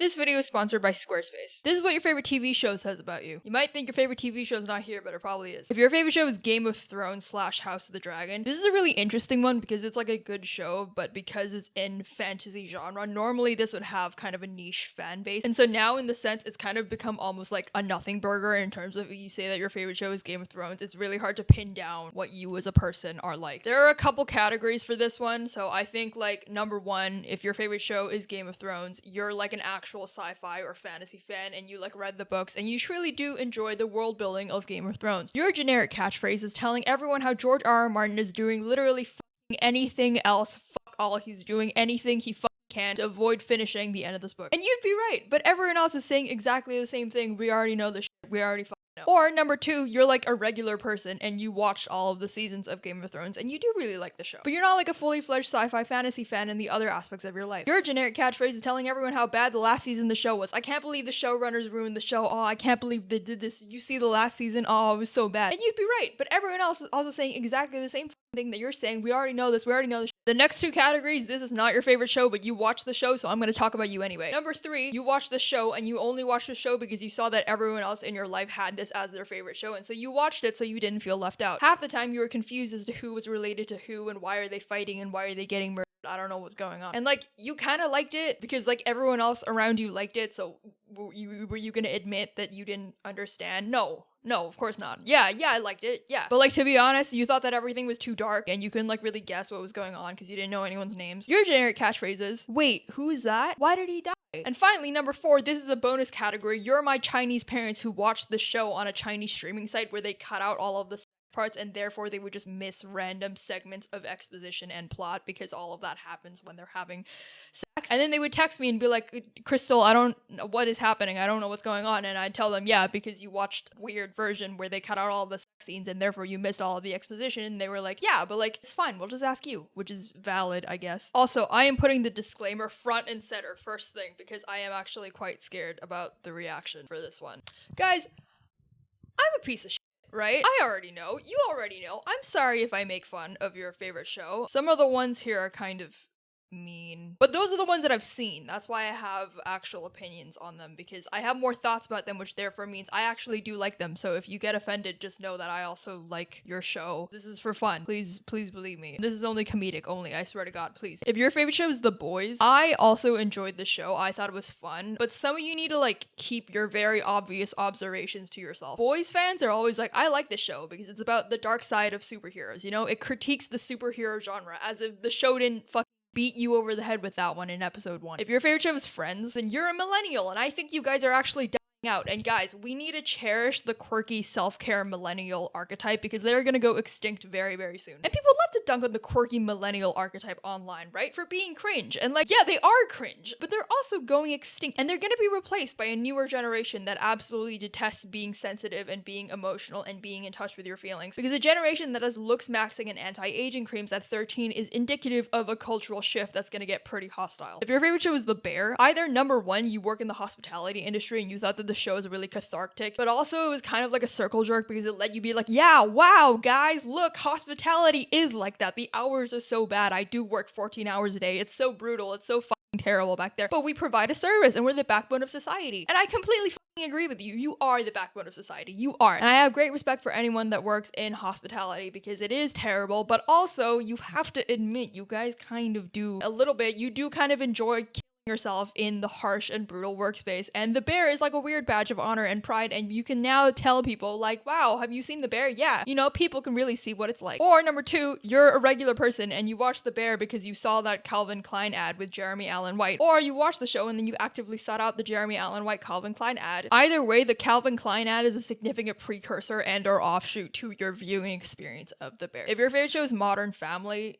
This video is sponsored by Squarespace. This is what your favorite TV show says about you. You might think your favorite TV show is not here, but it probably is. If your favorite show is Game of Thrones / House of the Dragon, this is a really interesting one because it's like a good show, but because it's in fantasy genre, normally this would have kind of a niche fan base. And so now in the sense, it's kind of become almost like a nothing burger in terms of you say that your favorite show is Game of Thrones. It's really hard to pin down what you as a person are like. There are a couple categories for this one. So I think like number one, if your favorite show is Game of Thrones, you're like an actual sci-fi or fantasy fan and you like read the books and you truly do enjoy the world building of Game of Thrones. Your generic catchphrase is telling everyone how George R.R. Martin is doing literally fucking anything else, fuck all, he's doing anything he fucking can to avoid finishing the end of this book. And you'd be right, but everyone else is saying exactly the same thing. We already know this shit. We already fucking know. Or number two, you're like a regular person and you watched all of the seasons of Game of Thrones and you do really like the show, but you're not like a fully fledged sci-fi fantasy fan in the other aspects of your life. Your generic catchphrase is telling everyone how bad the last season of the show was. I can't believe the showrunners ruined the show. Oh, I can't believe they did this. You see the last season? Oh, it was so bad. And you'd be right, but everyone else is also saying exactly the same thing that you're saying. We already know this. We already know this. The next two categories, this is not your favorite show, but you watch the show, so I'm going to talk about you anyway. Number three, you watch the show and you only watch the show because you saw that everyone else in your life had this as their favorite show, and so you watched it so you didn't feel left out. Half the time you were confused as to who was related to who and why are they fighting and why are they getting murdered. I don't know what's going on. And like, you kind of liked it because like everyone else around you liked it, so were you gonna admit that you didn't understand? No, of course not. Yeah, I liked it, yeah. But like, to be honest, you thought that everything was too dark and you couldn't like really guess what was going on because you didn't know anyone's names. Your generic catchphrase is, wait, who is that? Why did he die? And finally, number four, this is a bonus category. You're my Chinese parents who watched the show on a Chinese streaming site where they cut out all of the parts and therefore they would just miss random segments of exposition and plot because all of that happens when they're having sex. And then they would text me and be like, Crystal, I don't know what is happening. I don't know what's going on. And I'd tell them, yeah, because you watched a weird version where they cut out all the sex scenes and therefore you missed all of the exposition. And they were like, yeah, but like, it's fine. We'll just ask you, which is valid, I guess. Also, I am putting the disclaimer front and center first thing because I am actually quite scared about the reaction for this one. Guys, I'm a piece of shit. Right? I already know. You already know. I'm sorry if I make fun of your favorite show. Some of the ones here are kind of mean, but those are the ones that I've seen. That's why I have actual opinions on them, because I have more thoughts about them, which therefore means I actually do like them. So if you get offended, just know that I also like your show. This is for fun. Please believe me. This is only comedic only. I swear to God, please. If your favorite show is The Boys, I also enjoyed the show. I thought it was fun, but some of you need to like keep your very obvious observations to yourself. Boys fans are always like, I like this show because it's about the dark side of superheroes. You know, it critiques the superhero genre as if the show didn't fucking beat you over the head with that one in episode 1. If your favorite show is Friends, then you're a millennial, and I think you guys are actually dying out. And guys, we need to cherish the quirky self-care millennial archetype because they're gonna go extinct very, very soon. And people love to dunk on the quirky millennial archetype online, right? For being cringe. And like, yeah, they are cringe, but they're also going extinct. And they're gonna be replaced by a newer generation that absolutely detests being sensitive and being emotional and being in touch with your feelings. Because a generation that does looks maxing and anti-aging creams at 13 is indicative of a cultural shift that's gonna get pretty hostile. If your favorite show is The Bear, either number one, you work in the hospitality industry and you thought that the show is really cathartic, but also it was kind of like a circle jerk because it let you be like, yeah, wow, guys, look, hospitality is like that. The hours are so bad. I do work 14 hours a day. It's so brutal. It's so fucking terrible back there. But we provide a service and we're the backbone of society. And I completely fucking agree with you. You are the backbone of society. You are. And I have great respect for anyone that works in hospitality because it is terrible, but also you have to admit you guys kind of do a little bit. You do kind of enjoy yourself in the harsh and brutal workspace, and The Bear is like a weird badge of honor and pride, and you can now tell people like, wow, have you seen The Bear? Yeah, you know, people can really see what it's like. Or number two, you're a regular person and you watch The Bear because you saw that Calvin Klein ad with Jeremy Allen White, or you watch the show and then you actively sought out the Jeremy Allen White Calvin Klein ad. Either way, the Calvin Klein ad is a significant precursor and or offshoot to your viewing experience of The Bear. If your favorite show is Modern Family,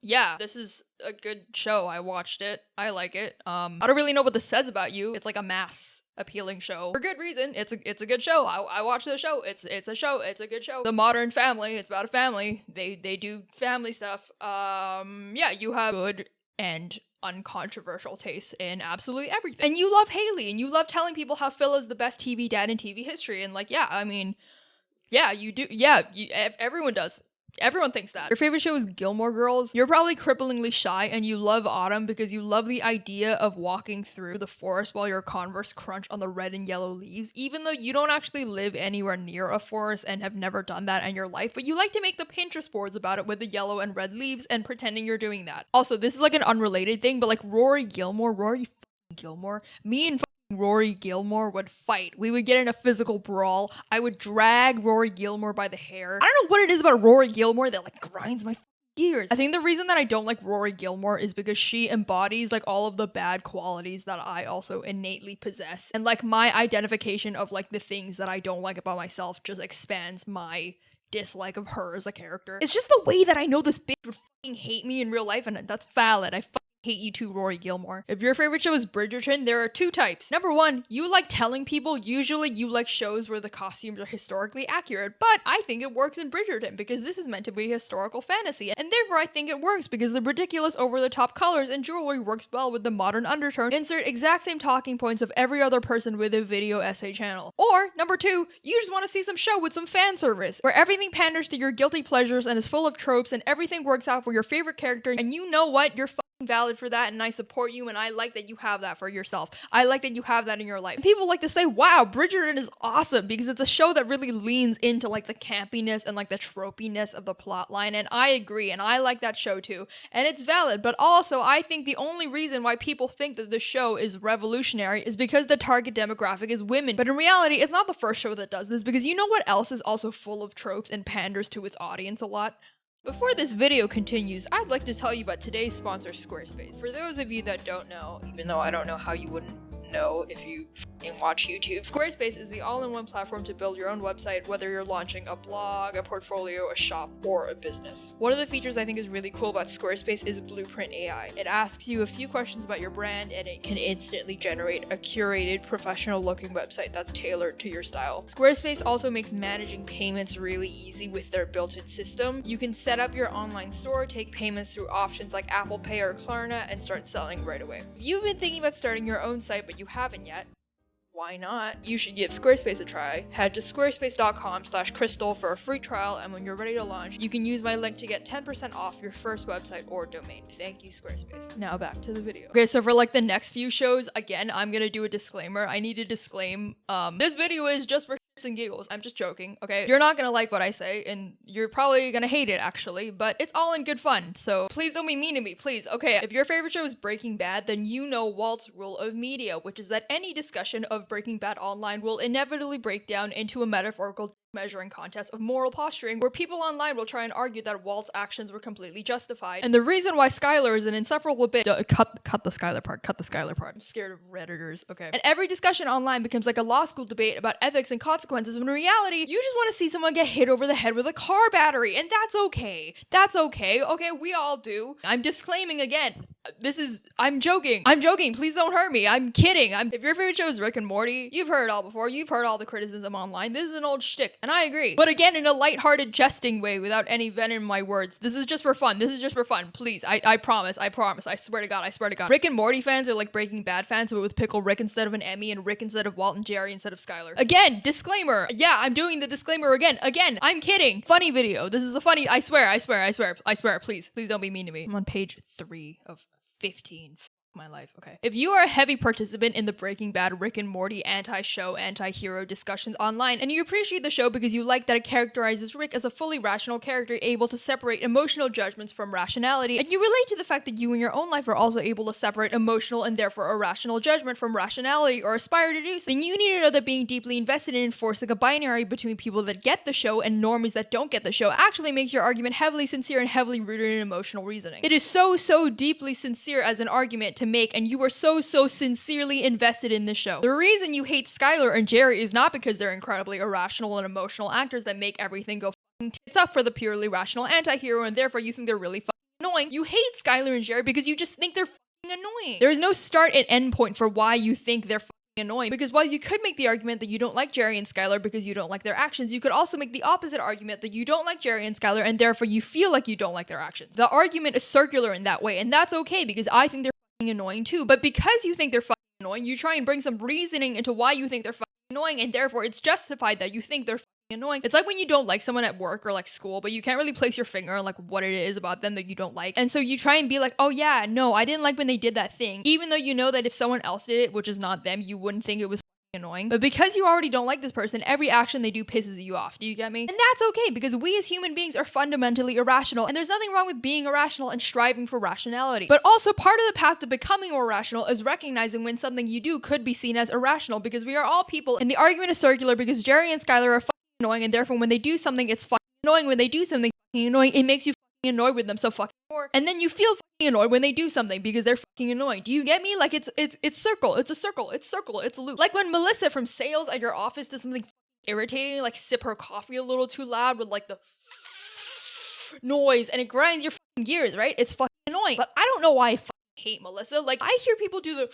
yeah, this is a good show. I watched it. I like it. I don't really know what this says about you. It's like a mass appealing show for good reason. It's a good show. I watched the show. It's a show. It's a good show. The Modern Family. It's about a family. They do family stuff. Yeah, you have good and uncontroversial tastes in absolutely everything. And you love Haley, and you love telling people how Phil is the best TV dad in TV history. And like, yeah, I mean, yeah, you do. Yeah, everyone does. Everyone thinks that. Your favorite show is Gilmore Girls. You're probably cripplingly shy and you love autumn because you love the idea of walking through the forest while your Converse crunch on the red and yellow leaves, even though you don't actually live anywhere near a forest and have never done that in your life, but you like to make the Pinterest boards about it with the yellow and red leaves and pretending you're doing that. Also, this is like an unrelated thing, but like Rory Gilmore, me and Rory Gilmore would fight. We would get in a physical brawl. I would drag Rory Gilmore by the hair. I don't know what it is about Rory Gilmore that like grinds my gears. I think the reason that I don't like Rory Gilmore is because she embodies like all of the bad qualities that I also innately possess. And like my identification of like the things that I don't like about myself just expands my dislike of her as a character. It's just the way that I know this bitch would fucking hate me in real life, and that's valid. I hate you too, Rory Gilmore. If your favorite show is Bridgerton, there are two types. Number one, you like telling people, usually you like shows where the costumes are historically accurate, but I think it works in Bridgerton because this is meant to be historical fantasy, and therefore I think it works because the ridiculous over-the-top colors and jewelry works well with the modern undertone. Insert exact same talking points of every other person with a video essay channel. Or, number two, you just want to see some show with some fan service, where everything panders to your guilty pleasures and is full of tropes and everything works out for your favorite character, and you know what? You're valid for that, and I support you, and I like that you have that for yourself. I like that you have that in your life. And people like to say, wow, Bridgerton is awesome because it's a show that really leans into like the campiness and like the tropiness of the plot line, and I agree, and I like that show too, and it's valid. But also I think the only reason why people think that the show is revolutionary is because the target demographic is women. But in reality, it's not the first show that does this, because you know what else is also full of tropes and panders to its audience a lot? Before this video continues, I'd like to tell you about today's sponsor, Squarespace. For those of you that don't know, even though I don't know how you wouldn't know if you watch YouTube, Squarespace is the all-in-one platform to build your own website, whether you're launching a blog, a portfolio, a shop, or a business. One of the features I think is really cool about Squarespace is Blueprint AI. It asks you a few questions about your brand, and it can instantly generate a curated, professional-looking website that's tailored to your style. Squarespace also makes managing payments really easy with their built-in system. You can set up your online store, take payments through options like Apple Pay or Klarna, and start selling right away. If you've been thinking about starting your own site but you haven't yet, why not? You should give Squarespace a try. Head to squarespace.com/crystal for a free trial, and when you're ready to launch, you can use my link to get 10% off your first website or domain. Thank you, Squarespace. Now back to the video. Okay, so for like the next few shows, again, I'm gonna do a disclaimer. I need to disclaim, this video is just for shits and giggles. I'm just joking, okay? You're not gonna like what I say, and you're probably gonna hate it, actually, but it's all in good fun, so please don't be mean to me, please. Okay, if your favorite show is Breaking Bad, then you know Walt's rule of media, which is that any discussion of Breaking Bad online will inevitably break down into a metaphorical measuring contest of moral posturing, where people online will try and argue that Walt's actions were completely justified. And the reason why Skylar is an insufferable bitch— cut the Skylar part. I'm scared of Redditors, okay. And every discussion online becomes like a law school debate about ethics and consequences, when in reality, you just want to see someone get hit over the head with a car battery, and that's okay. That's okay. Okay, we all do. I'm disclaiming again. I'm joking. Please don't hurt me. I'm kidding. If your favorite show is Rick and Morty, you've heard it all before. You've heard all the criticism online. This is an old shtick, and I agree. But again, in a lighthearted, jesting way, without any venom in my words. This is just for fun. Please. I promise. I swear to God. Rick and Morty fans are like Breaking Bad fans, but with Pickle Rick instead of an Emmy, and Rick instead of Walt, and Jerry instead of Skylar. Again, disclaimer. Yeah, I'm doing the disclaimer again. I'm kidding. Funny video. This is a funny— I swear. Please don't be mean to me. I'm on page 3 of 15. My life, okay. If you are a heavy participant in the Breaking Bad, Rick and Morty anti-show, anti-hero discussions online, and you appreciate the show because you like that it characterizes Rick as a fully rational character able to separate emotional judgments from rationality, and you relate to the fact that you in your own life are also able to separate emotional and therefore irrational judgment from rationality, or aspire to do so, then you need to know that being deeply invested in enforcing a binary between people that get the show and normies that don't get the show actually makes your argument heavily sincere and heavily rooted in emotional reasoning. It is so deeply sincere as an argument to make, and you are so sincerely invested in the show. The reason you hate Skylar and Jerry is not because they're incredibly irrational and emotional actors that make everything go f***ing tits up for the purely rational anti-hero, and therefore you think they're really f***ing annoying. You hate Skylar and Jerry because you just think they're f***ing annoying. There is no start and end point for why you think they're f***ing annoying, because while you could make the argument that you don't like Jerry and Skylar because you don't like their actions, you could also make the opposite argument that you don't like Jerry and Skylar and therefore you feel like you don't like their actions. The argument is circular in that way, and that's okay because I think they're annoying too, but because you think they're fucking annoying, you try and bring some reasoning into why you think they're fucking annoying, and therefore it's justified that you think they're fucking annoying. It's like when you don't like someone at work or like school, but you can't really place your finger on like what it is about them that you don't like. And so you try and be like, oh yeah, no, I didn't like when they did that thing. Even though you know that if someone else did it, which is not them, you wouldn't think it was annoying. But because you already don't like this person, every action they do pisses you off. Do you get me? And that's okay, because we as human beings are fundamentally irrational, and there's nothing wrong with being irrational and striving for rationality. But also part of the path to becoming more rational is recognizing when something you do could be seen as irrational, because we are all people, and the argument is circular because Jerry and Skylar are fucking annoying, and therefore when they do something, it's fucking annoying. When they do something fucking annoying, it makes you fucking annoyed with them so fucking more. And then you feel fucking annoyed when they do something because they're fucking annoying. Do you get me? Like it's circle, it's a circle, it's a loop. Like when Melissa from sales at your office does something irritating, like sip her coffee a little too loud with like the noise, and it grinds your fucking gears, right? It's fucking annoying. But I don't know why I fucking hate Melissa. Like I hear people do the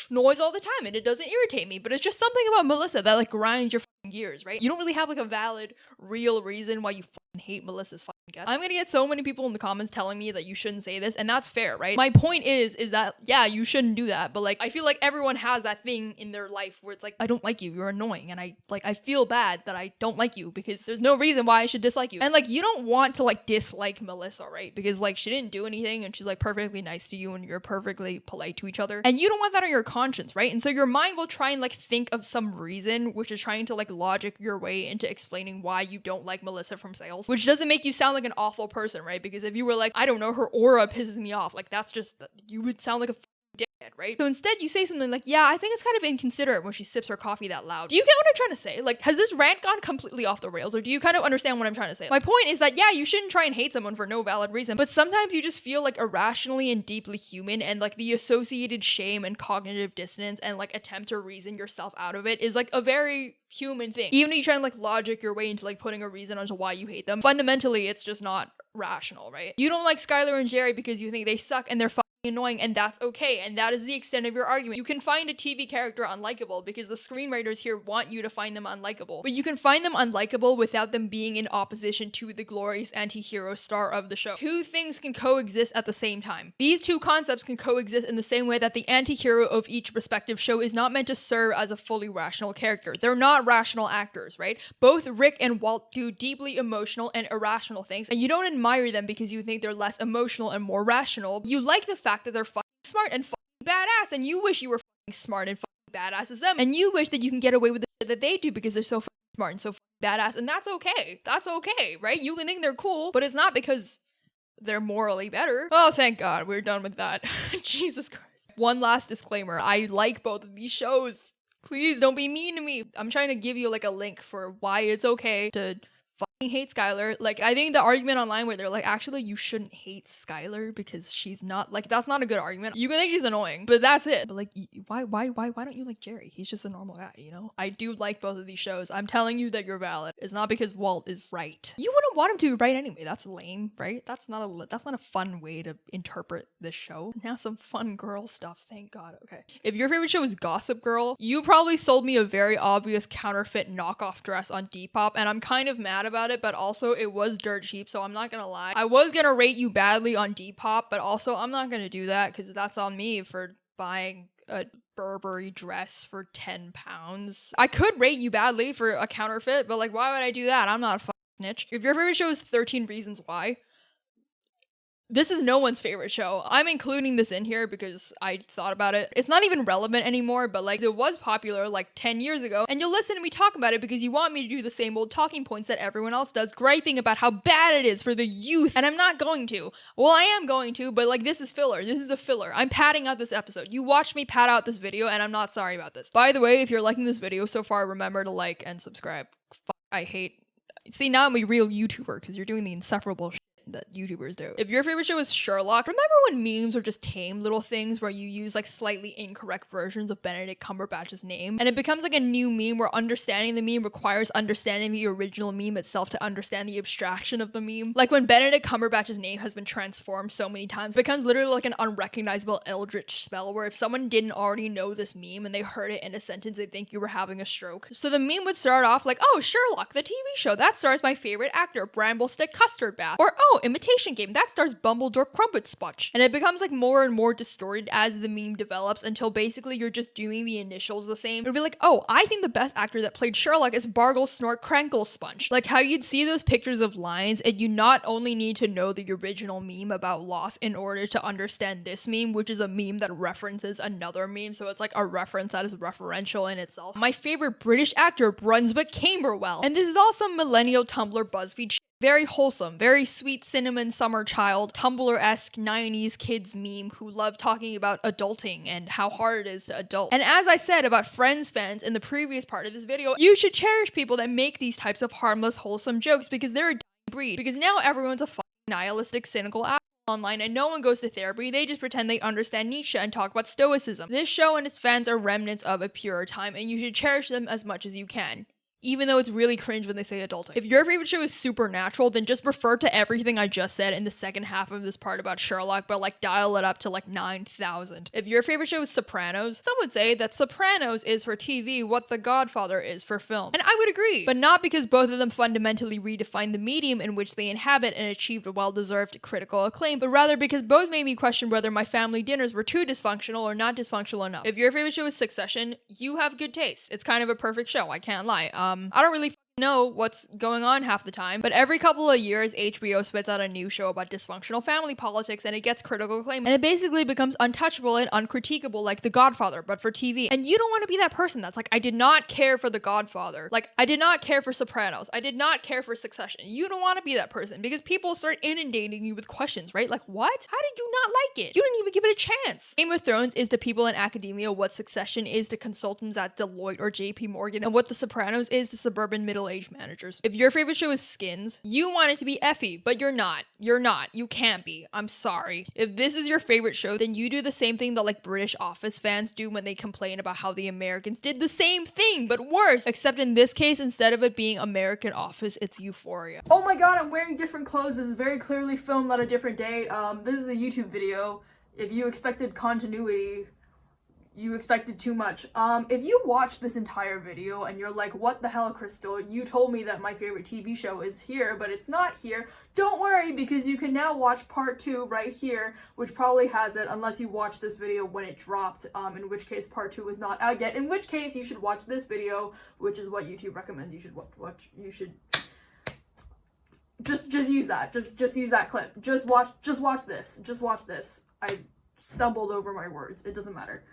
noise all the time and it doesn't irritate me, but it's just something about Melissa that like grinds your fucking gears, right? You don't really have like a valid, real reason why you fucking hate Melissa's fucking guts. I'm gonna get so many people in the comments telling me that you shouldn't say this, and that's fair, right? My point is that yeah, you shouldn't do that, but like I feel like everyone has that thing in their life where it's like, I don't like you, you're annoying, and I feel bad that I don't like you because there's no reason why I should dislike you. And like you don't want to like dislike Melissa, right? Because like she didn't do anything and she's like perfectly nice to you and you're perfectly polite to each other, and you don't want that on your conscience, right? And so your mind will try and like think of some reason, which is trying to like logic your way into explaining why you don't like Melissa from sales, which doesn't make you sound like an awful person, right? Because if you were like, I don't know, her aura pisses me off, like that's just, you would sound like a dickhead, right? So instead you say something like, yeah, I think it's kind of inconsiderate when she sips her coffee that loud. Do you get what I'm trying to say? Like, has this rant gone completely off the rails, or do you kind of understand what I'm trying to say? My point is that yeah, you shouldn't try and hate someone for no valid reason, but sometimes you just feel like irrationally and deeply human, and like the associated shame and cognitive dissonance and like attempt to reason yourself out of it is like a very human thing. Even if you try to like logic your way into like putting a reason onto why you hate them, fundamentally it's just not rational, right? You don't like Skylar and Jerry because you think they suck and they're annoying, and that's okay, and that is the extent of your argument. You can find a TV character unlikable because the screenwriters here want you to find them unlikable, but you can find them unlikable without them being in opposition to the glorious anti-hero star of the show. Two things can coexist at the same time. These two concepts can coexist in the same way that the anti-hero of each respective show is not meant to serve as a fully rational character. They're not rational actors, right? Both Rick and Walt do deeply emotional and irrational things, and you don't admire them because you think they're less emotional and more rational. You like the fact that they're fucking smart and fucking badass, and you wish you were fucking smart and fucking badass as them, and you wish that you can get away with the shit that they do because they're so fucking smart and so fucking badass, and that's okay. That's okay, right? You can think they're cool, but it's not because they're morally better. Oh, thank God, we're done with that. Jesus Christ. One last disclaimer. I like both of these shows. Please don't be mean to me. I'm trying to give you like a link for why it's okay to fucking hate Skylar. Like, I think the argument online where they're like, actually, you shouldn't hate Skylar because she's not, like, that's not a good argument. You can think she's annoying, but that's it. But like, why don't you like Jerry? He's just a normal guy, you know? I do like both of these shows. I'm telling you that you're valid. It's not because Walt is right. You wouldn't want him to be right anyway. That's lame, right? That's not a fun way to interpret this show. Now some fun girl stuff, thank God. Okay. If your favorite show is Gossip Girl, you probably sold me a very obvious counterfeit knockoff dress on Depop, and I'm kind of mad about it, but also it was dirt cheap, so I'm not gonna lie. I was gonna rate you badly on Depop, but also I'm not gonna do that because that's on me for buying a Burberry dress for 10 pounds. I could rate you badly for a counterfeit, but like, why would I do that? I'm not a fucking snitch. If your favorite show is 13 Reasons Why, this is no one's favorite show. I'm including this in here because I thought about it. It's not even relevant anymore, but like it was popular like 10 years ago, and you'll listen to me talk about it because you want me to do the same old talking points that everyone else does, griping about how bad it is for the youth, and I'm not going to. Well, I am going to, but like this is filler. This is a filler. I'm padding out this episode. You watched me pad out this video, and I'm not sorry about this. By the way, if you're liking this video so far, remember to like and subscribe. I hate... See, now I'm a real YouTuber because you're doing the insufferable shit that YouTubers do. If your favorite show is Sherlock, remember when memes are just tame little things where you use like slightly incorrect versions of Benedict Cumberbatch's name, and it becomes like a new meme where understanding the meme requires understanding the original meme itself to understand the abstraction of the meme? Like when Benedict Cumberbatch's name has been transformed so many times, it becomes literally like an unrecognizable eldritch spell where if someone didn't already know this meme and they heard it in a sentence, they'd think you were having a stroke. So the meme would start off like, oh, Sherlock, the TV show, that stars my favorite actor, Bramblestick Custard Bath. Or, oh, oh, Imitation Game, that stars Dumbledore Crumpet Sputch. And it becomes like more and more distorted as the meme develops until basically you're just doing the initials the same. It'll be like, oh, I think the best actor that played Sherlock is Bargle Snort Crankle Sponge. Like how you'd see those pictures of lines and you not only need to know the original meme about loss in order to understand this meme, which is a meme that references another meme. So it's like a reference that is referential in itself. My favorite British actor, Brunswick Camberwell. And this is all some millennial Tumblr BuzzFeed shit. Very wholesome, very sweet cinnamon summer child, Tumblr-esque 90s kids meme who love talking about adulting and how hard it is to adult. And as I said about Friends fans in the previous part of this video, you should cherish people that make these types of harmless, wholesome jokes because they're a dying breed. Because now everyone's a fucking nihilistic, cynical asshole online and no one goes to therapy, they just pretend they understand Nietzsche and talk about stoicism. This show and its fans are remnants of a purer time and you should cherish them as much as you can. Even though it's really cringe when they say adulting. If your favorite show is Supernatural, then just refer to everything I just said in the second half of this part about Sherlock, but like dial it up to like 9,000. If your favorite show is Sopranos, some would say that Sopranos is for TV what The Godfather is for film. And I would agree, but not because both of them fundamentally redefined the medium in which they inhabit and achieved well-deserved critical acclaim, but rather because both made me question whether my family dinners were too dysfunctional or not dysfunctional enough. If your favorite show is Succession, you have good taste. It's kind of a perfect show, I can't lie. I don't really know what's going on half the time, but every couple of years HBO spits out a new show about dysfunctional family politics and it gets critical acclaim and it basically becomes untouchable and uncritiquable like The Godfather, but for TV. And you don't want to be that person that's like, I did not care for The Godfather. Like, I did not care for Sopranos. I did not care for Succession. You don't want to be that person because people start inundating you with questions, right? Like, what? How did you not like it? You didn't even give it a chance. Game of Thrones is to people in academia what Succession is to consultants at Deloitte or JP Morgan and what The Sopranos is to suburban middle-aged managers. If your favorite show is Skins, you want it to be Effie, but you're not. You're not. You can't be. I'm sorry. If this is your favorite show, then you do the same thing that like British Office fans do when they complain about how the Americans did the same thing, but worse. Except in this case, instead of it being American Office, it's Euphoria. Oh my god, I'm wearing different clothes. This is very clearly filmed on a different day. This is a YouTube video. If you expected continuity, you expected too much. If you watch this entire video and you're like, what the hell, Crystal? You told me that my favorite TV show is here, but it's not here. Don't worry, because you can now watch part 2 right here, which probably has it, unless you watch this video when it dropped, in which case part 2 is not out yet, in which case you should watch this video, which is what YouTube recommends you should watch. You should just use that. Just use that clip. Just watch this. I stumbled over my words. It doesn't matter.